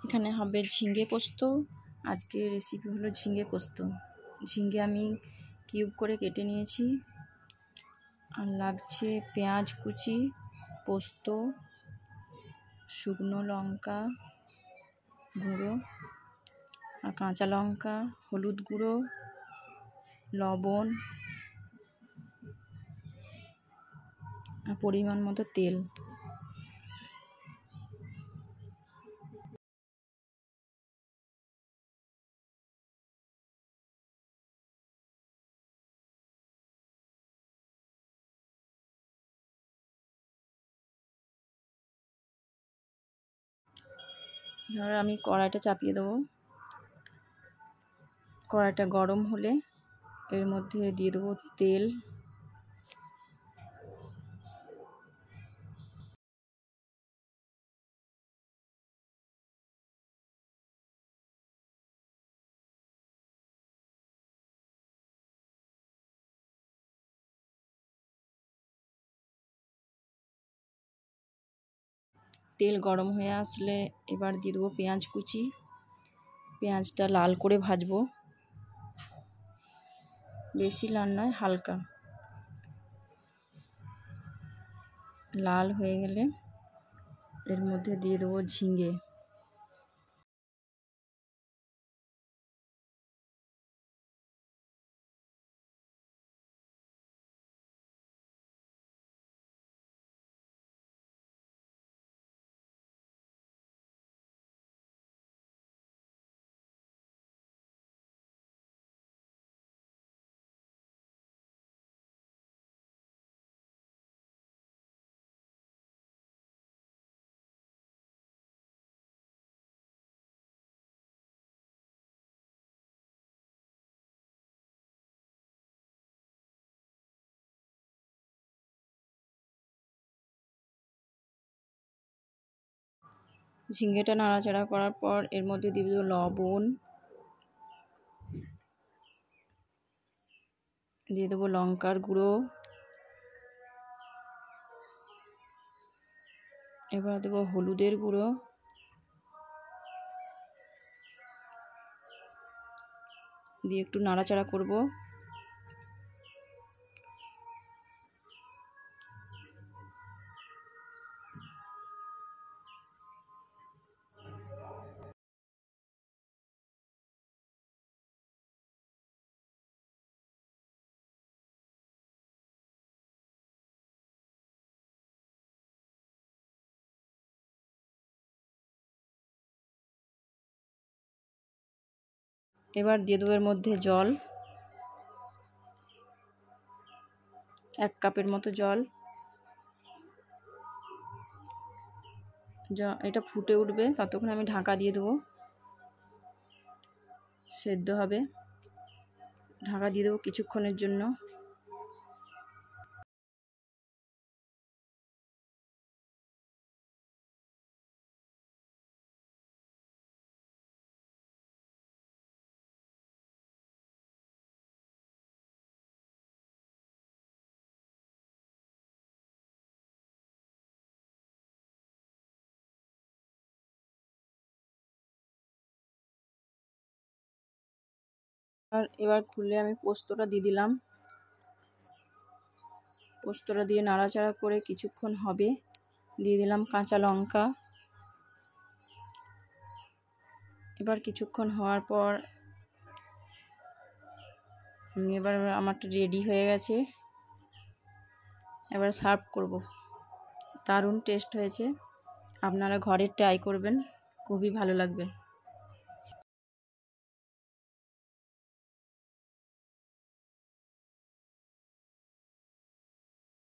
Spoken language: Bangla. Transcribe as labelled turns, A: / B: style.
A: এখানে হবে ঝিঙে পোস্ত। আজকে রেসিপি হলো ঝিঙে পোস্ত। ঝিঙে আমি কিউব করে কেটে নিয়েছি। আর লাগছে পেঁয়াজ কুচি, পোস্ত, শুকনো লঙ্কা গুঁড়ো আর কাঁচা লঙ্কা, হলুদ গুঁড়ো, লবণ আর পরিমাণ মতো তেল। এবার আমি কড়াইটা চাপিয়ে দেবো। কড়াইটা গরম হলে এর মধ্যে দিয়ে দেবো তেল। তেল গরম হয়ে আসলে এবার দিয়ে দেবো পেঁয়াজ কুচি। পেঁয়াজটা লাল করে ভাজবো, বেশি লাল নয়, হালকা লাল হয়ে গেলে এর মধ্যে দিয়ে দেবো ঝিঙে। ঝিঙেটা নাড়াচাড়া করার পর এর মধ্যে দিয়ে দেবো লবণ, দিয়ে দেবো লঙ্কার গুঁড়ো, এবার দেবো হলুদের গুঁড়ো, দিয়ে একটু নাড়াচাড়া করব। এবার দিয়ে দেবো এর মধ্যে জল, 1 কাপের মতো জল। এটা ফুটে উঠবে, ততক্ষণ আমি ঢাকা দিয়ে দেবো, সেদ্ধ হবে। ঢাকা দিয়ে দেবো কিছুক্ষণের জন্য। আর এবার খুলে আমি পোস্তটা দিয়ে দিলাম। পোস্তটা দিয়ে নাড়াচাড়া করে কিছুক্ষণ হবে। দিয়ে দিলাম কাঁচা লঙ্কা। এবার কিছুক্ষণ হওয়ার পর এবার আমারটা রেডি হয়ে গেছে। এবার সার্ভ করব। দারুণ টেস্ট হয়েছে, আপনারা ঘরে ট্রাই করবেন, খুবই ভালো লাগবে।